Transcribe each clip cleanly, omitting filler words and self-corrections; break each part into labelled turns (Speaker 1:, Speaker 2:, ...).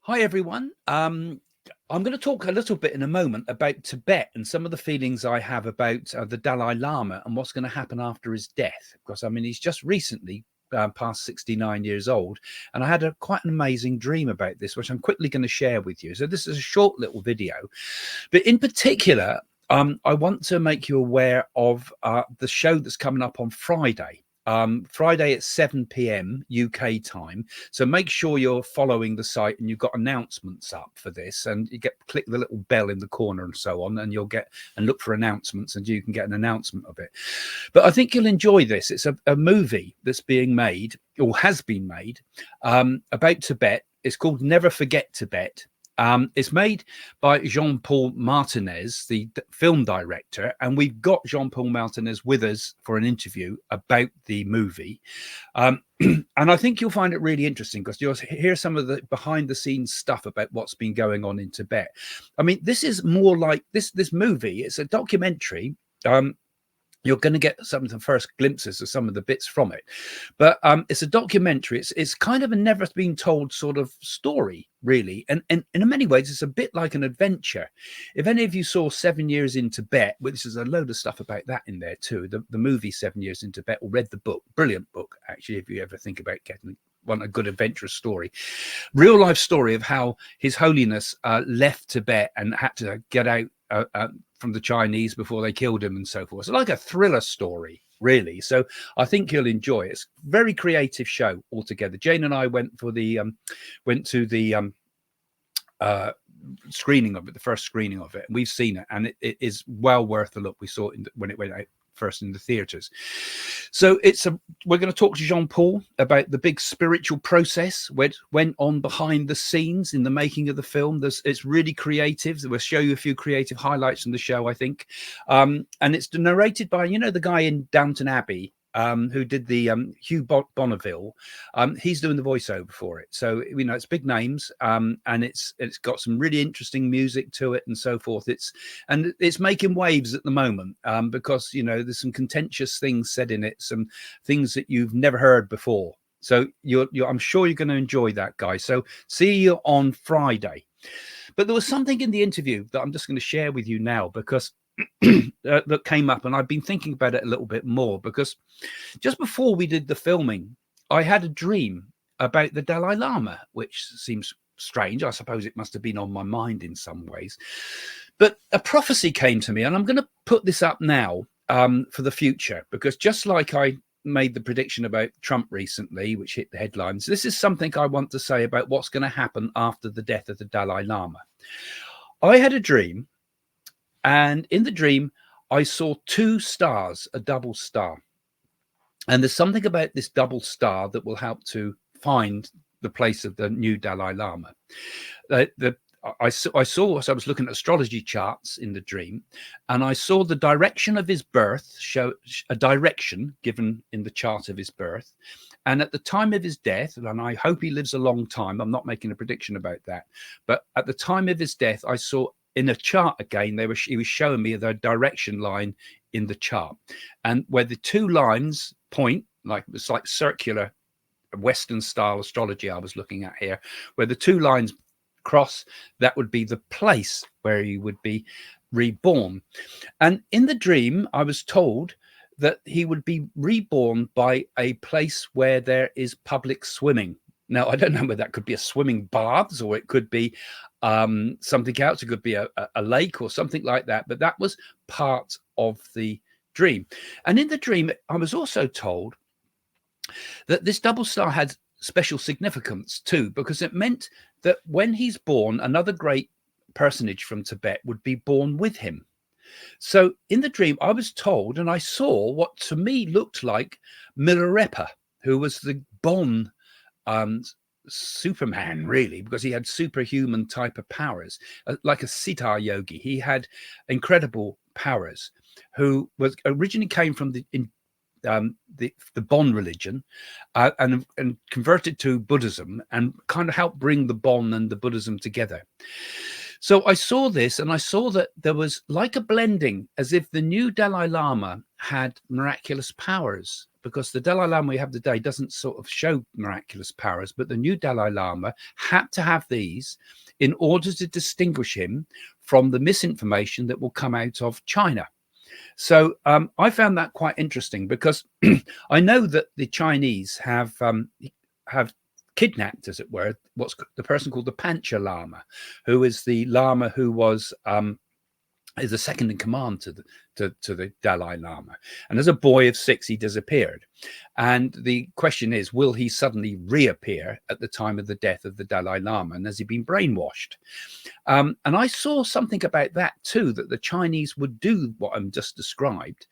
Speaker 1: Hi, everyone. I'm going to talk a little bit in a moment about Tibet and some of the feelings I have about the Dalai Lama and what's going to happen after his death. Because, I mean, he's just recently past 69 years old. And I had quite an amazing dream about this, which I'm quickly going to share with you. So this is a short little video. But in particular, I want to make you aware of the show that's coming up on Friday. Friday at 7 p.m. UK time. So make sure you're following the site and you've got announcements up for this, and you click the little bell in the corner and so on, and you'll get and look for announcements, and you can get an announcement of it. But I think you'll enjoy this. It's a movie that's being made or has been made about Tibet. It's called Never Forget Tibet. It's made by Jean-Paul Martinez, the film director, and we've got Jean-Paul Martinez with us for an interview about the movie. And I think you'll find it really interesting because you'll hear some of the behind-the-scenes stuff about what's been going on in Tibet. I mean, this is more like this movie. It's a documentary. You're going to get some of the first glimpses of some of the bits from it, but it's a documentary. It's kind of a never been told sort of story, really, and in many ways it's a bit like an adventure. If any of you saw 7 Years in Tibet, which there's a load of stuff about that in there too, the movie 7 Years in Tibet, or read the book, brilliant book actually, if you ever think about want a good adventurous story, real life story of how His Holiness left Tibet and had to get out from the Chinese before they killed him and so forth. So like a thriller story, really. So I think you'll enjoy it. It's a very creative show altogether. Jane and I went to the screening of it, the first screening of it, and we've seen it, and it is well worth a look. We saw it when it went out first in the theaters. So we're going to talk to Jean-Paul about the big spiritual process which went on behind the scenes in the making of the film. It's really creative. We'll show you a few creative highlights from the show, I think. And it's narrated by, the guy in Downton Abbey, who did the Hugh Bonneville. He's doing the voiceover for it. So, it's big names, and it's got some really interesting music to it and so forth. It's making waves at the moment because, there's some contentious things said in it, some things that you've never heard before. So I'm sure you're going to enjoy that, guys. So see you on Friday. But there was something in the interview that I'm just going to share with you now, because that came up, and I've been thinking about it a little bit more, because just before we did the filming, I had a dream about the Dalai Lama, which seems strange. I suppose it must have been on my mind in some ways, but a prophecy came to me, and I'm going to put this up now for the future, because just like I made the prediction about Trump recently, which hit the headlines, this is something I want to say about what's going to happen after the death of the Dalai Lama. I had a dream, and in the dream, I saw two stars, a double star. And there's something about this double star that will help to find the place of the new Dalai Lama. I saw, as I was looking at astrology charts in the dream, and I saw the direction of his birth, show a direction given in the chart of his birth. And at the time of his death, and I hope he lives a long time, I'm not making a prediction about that, but at the time of his death, I saw in a chart again, he was showing me the direction line in the chart, and where the two lines point, it's like circular Western style astrology I was looking at here, where the two lines cross, that would be the place where he would be reborn. And in the dream, I was told that he would be reborn by a place where there is public swimming. Now, I don't know whether that could be a swimming baths, or it could be something else. It could be a lake or something like that. But that was part of the dream. And in the dream, I was also told that this double star had special significance too, because it meant that when he's born, another great personage from Tibet would be born with him. So in the dream, I was told, and I saw what to me looked like Milarepa, who was the Bon Superman, really, because he had superhuman type of powers, like a sitar yogi. He had incredible powers, who was originally came from the Bon religion, and converted to Buddhism, and kind of helped bring the Bon and the Buddhism together. So I saw this and I saw that there was like a blending, as if the new Dalai Lama had miraculous powers, because the Dalai Lama we have today doesn't sort of show miraculous powers, but the new Dalai Lama had to have these in order to distinguish him from the misinformation that will come out of China. So I found that quite interesting, because I know that the Chinese have kidnapped, as it were, what's the person called the Pancha Lama, who is the Lama who was is the second in command to the Dalai Lama. And as a boy of 6, he disappeared. And the question is, will he suddenly reappear at the time of the death of the Dalai Lama? And has he been brainwashed? And I saw something about that too, that the Chinese would do what I'm just described.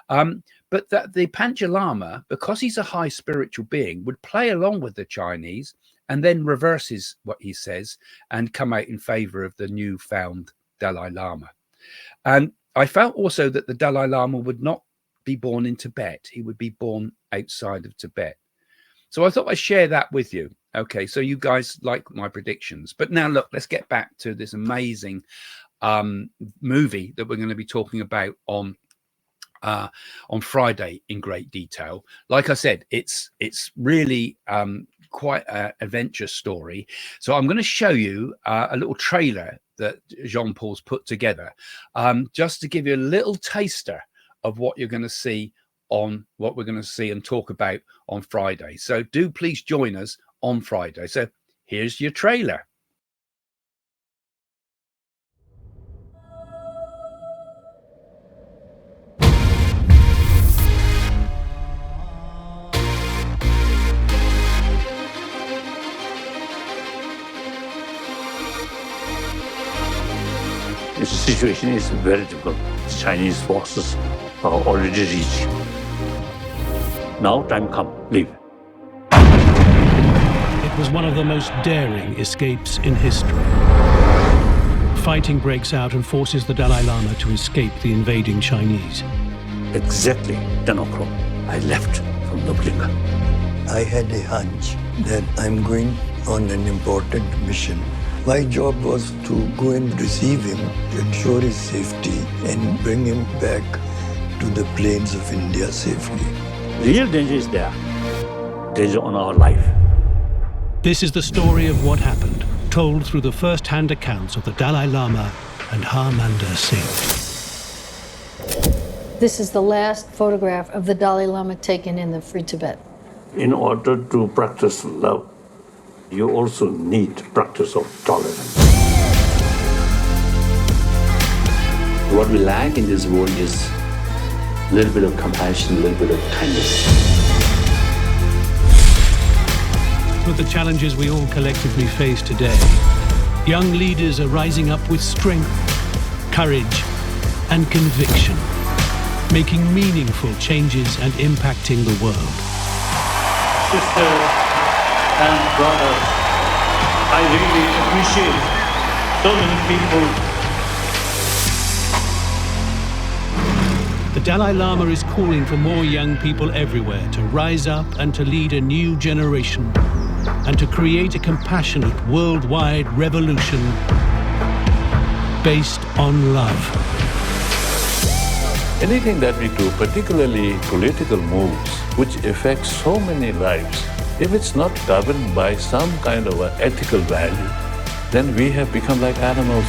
Speaker 1: But that the Pancha Lama, because he's a high spiritual being, would play along with the Chinese and then reverses what he says and come out in favor of the newfound Dalai Lama. And I felt also that the Dalai Lama would not be born in Tibet. He would be born outside of Tibet. So I thought I'd share that with you. Okay, so you guys like my predictions. But now, look, let's get back to this amazing movie that we're going to be talking about on Friday in great detail. Like I said, it's really quite an adventure story. So I'm going to show you a little trailer that Jean-Paul's put together, just to give you a little taster of what you're going to see and talk about on Friday. So do please join us on Friday. So here's your trailer.
Speaker 2: The situation is very difficult. Chinese forces are already reaching. Now time come, leave.
Speaker 3: It was one of the most daring escapes in history. Fighting breaks out and forces the Dalai Lama to escape the invading Chinese.
Speaker 2: Exactly 10 o'clock, I left from Dublin.
Speaker 4: I had a hunch that I'm going on an important mission. My job was to go and receive him, ensure his safety, and bring him back to the plains of India safely.
Speaker 2: Real danger is there. Danger on our life.
Speaker 3: This is the story of what happened, told through the first-hand accounts of the Dalai Lama and Harmandir Singh.
Speaker 5: This is the last photograph of the Dalai Lama taken in the Free Tibet.
Speaker 2: In order to practice love, you also need practice of tolerance.
Speaker 6: What we lack in this world is a little bit of compassion, a little bit of kindness.
Speaker 3: With the challenges we all collectively face today, young leaders are rising up with strength, courage, and conviction, making meaningful changes and impacting the world.
Speaker 2: Sister and brother, I really appreciate so many people.
Speaker 3: The Dalai Lama is calling for more young people everywhere to rise up and to lead a new generation and to create a compassionate worldwide revolution based on love.
Speaker 2: Anything that we do, particularly political moves, which affect so many lives, if it's not governed by some kind of an ethical value, then we have become like animals.